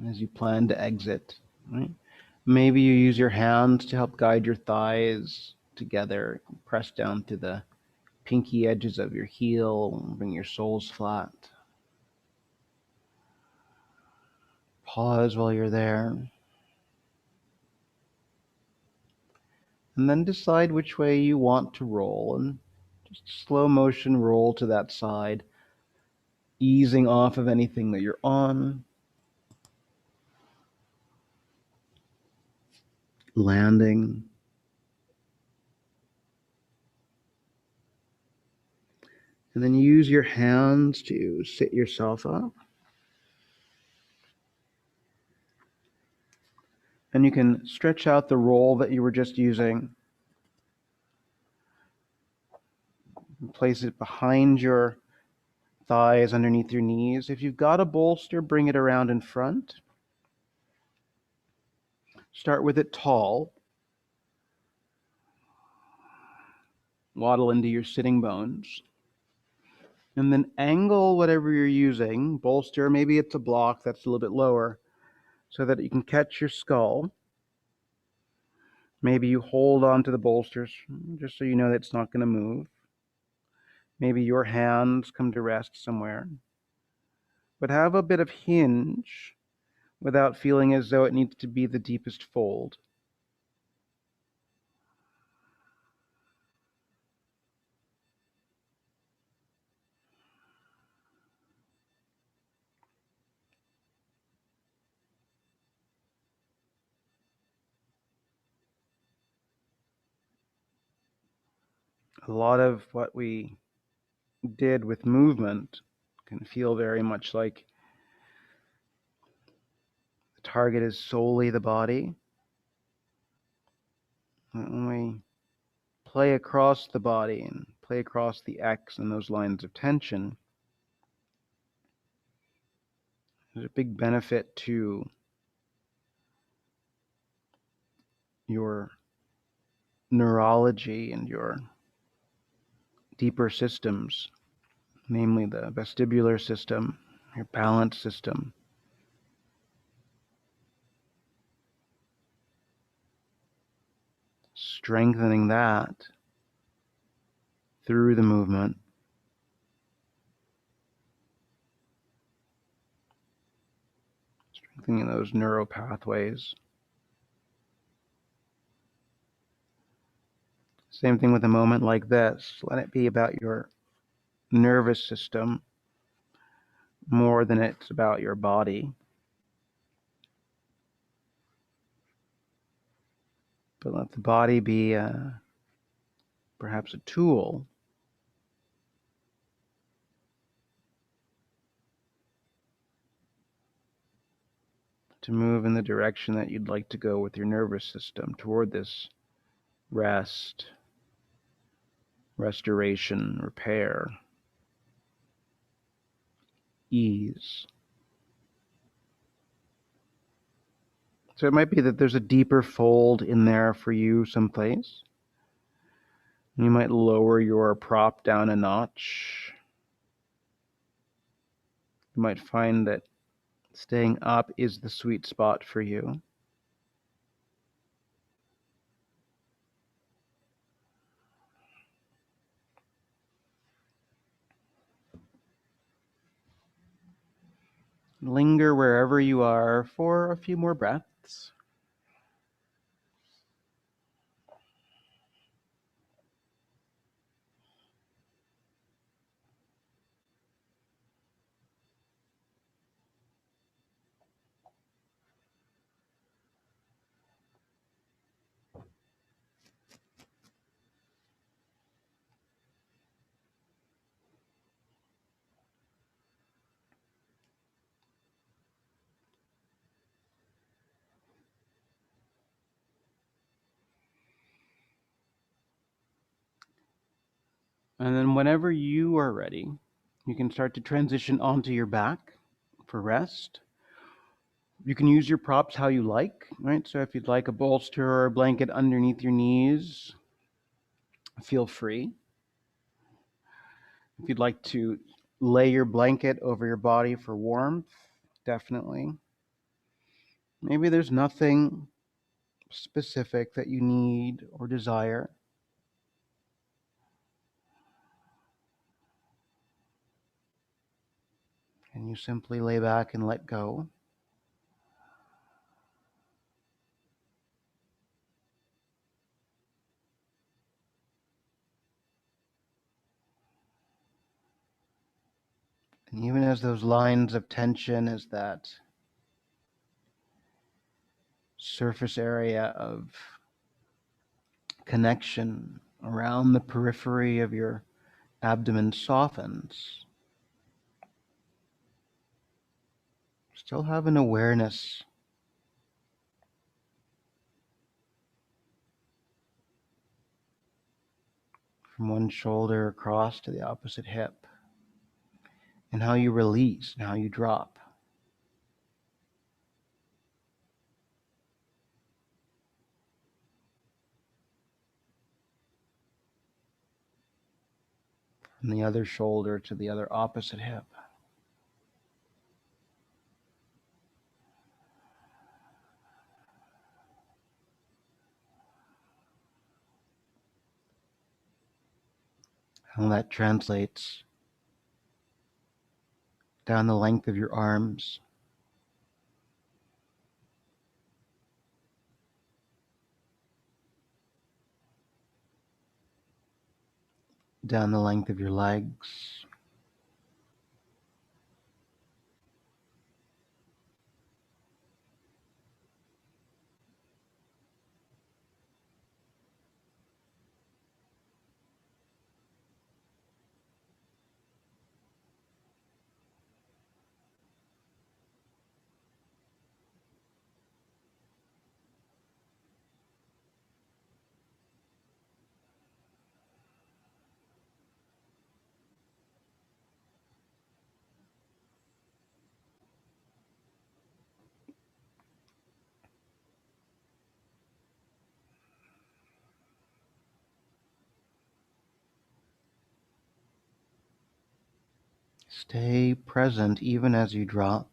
as you plan to exit. Right? Maybe you use your hands to help guide your thighs together. Press down to the pinky edges of your heel. Bring your soles flat. Pause while you're there. And then decide which way you want to roll. And just slow motion roll to that side, easing off of anything that you're on. Landing. And then use your hands to sit yourself up. And you can stretch out the roll that you were just using. Place it behind your thighs, underneath your knees. If you've got a bolster, bring it around in front. Start with it tall. Waddle into your sitting bones. And then angle whatever you're using, bolster, maybe it's a block that's a little bit lower, so that you can catch your skull. Maybe you hold on to the bolsters just so you know that it's not going to move. Maybe your hands come to rest somewhere. But have a bit of hinge without feeling as though it needs to be the deepest fold. A lot of what we did with movement can feel very much like the target is solely the body. When we play across the body and play across the X and those lines of tension, there's a big benefit to your neurology and your deeper systems, namely the vestibular system, your balance system. Strengthening that through the movement. Strengthening those neural pathways. Same thing with a moment like this. Let it be about your nervous system more than it's about your body. But let the body be perhaps a tool to move in the direction that you'd like to go with your nervous system toward this rest, restoration, repair, ease. So it might be that there's a deeper fold in there for you someplace. You might lower your prop down a notch. You might find that staying up is the sweet spot for you. Linger wherever you are for a few more breaths. And then whenever you are ready, you can start to transition onto your back for rest. You can use your props how you like, right? So if you'd like a bolster or a blanket underneath your knees, feel free. If you'd like to lay your blanket over your body for warmth, definitely. Maybe there's nothing specific that you need or desire. And you simply lay back and let go. And even as those lines of tension, as that surface area of connection around the periphery of your abdomen softens, still have an awareness from one shoulder across to the opposite hip, and how you release and how you drop. From the other shoulder to the other opposite hip. How that translates down the length of your arms, down the length of your legs, Stay present even as you drop.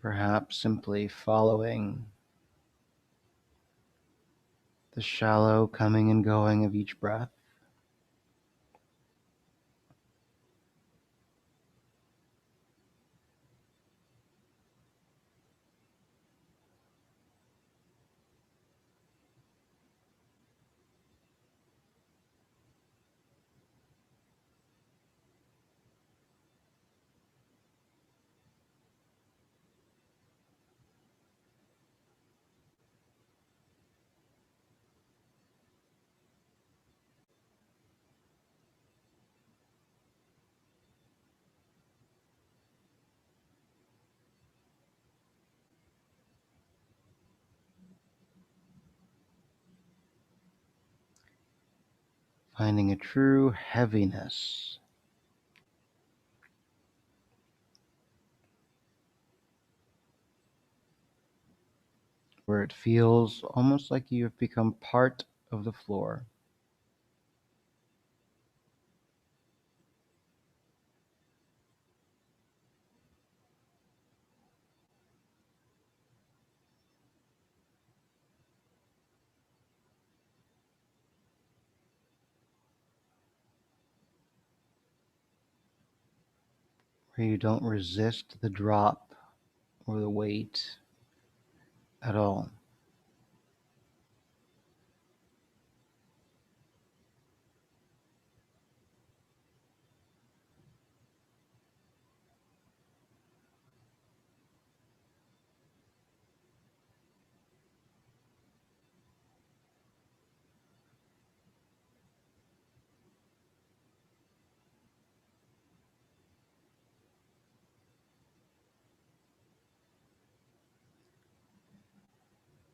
Perhaps simply following the shallow coming and going of each breath. Finding a true heaviness. Where it feels almost like you have become part of the floor. Where you don't resist the drop or the weight at all.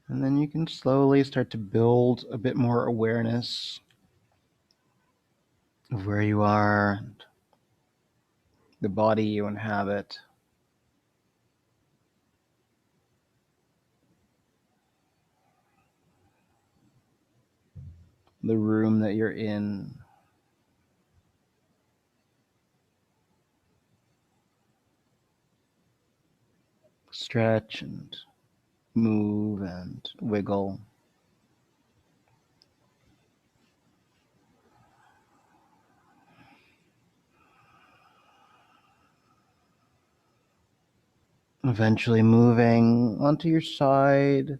And then you can slowly start to build a bit more awareness of where you are, and the body you inhabit, the room that you're in. Stretch and move and wiggle. Eventually moving onto your side.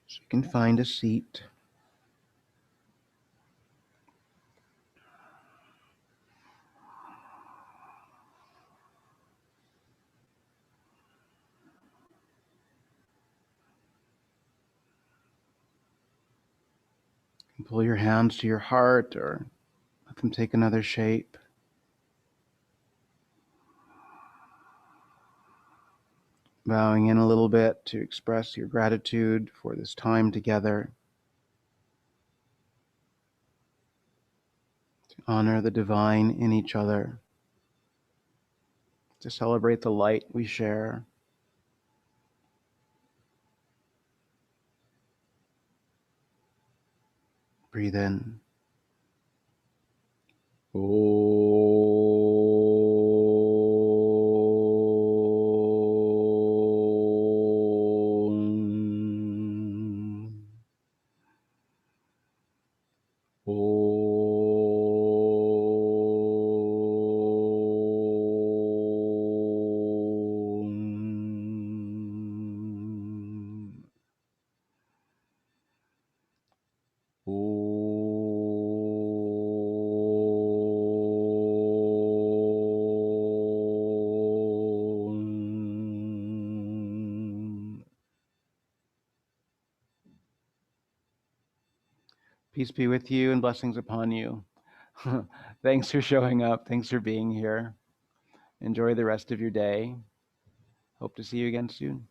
So you can find a seat. Pull your hands to your heart or let them take another shape. Bowing in a little bit to express your gratitude for this time together. To honor the divine in each other. To celebrate the light we share. Breathe in. Om. Om. Om. Peace be with you and blessings upon you. Thanks for showing up. Thanks for being here. Enjoy the rest of your day. Hope to see you again soon.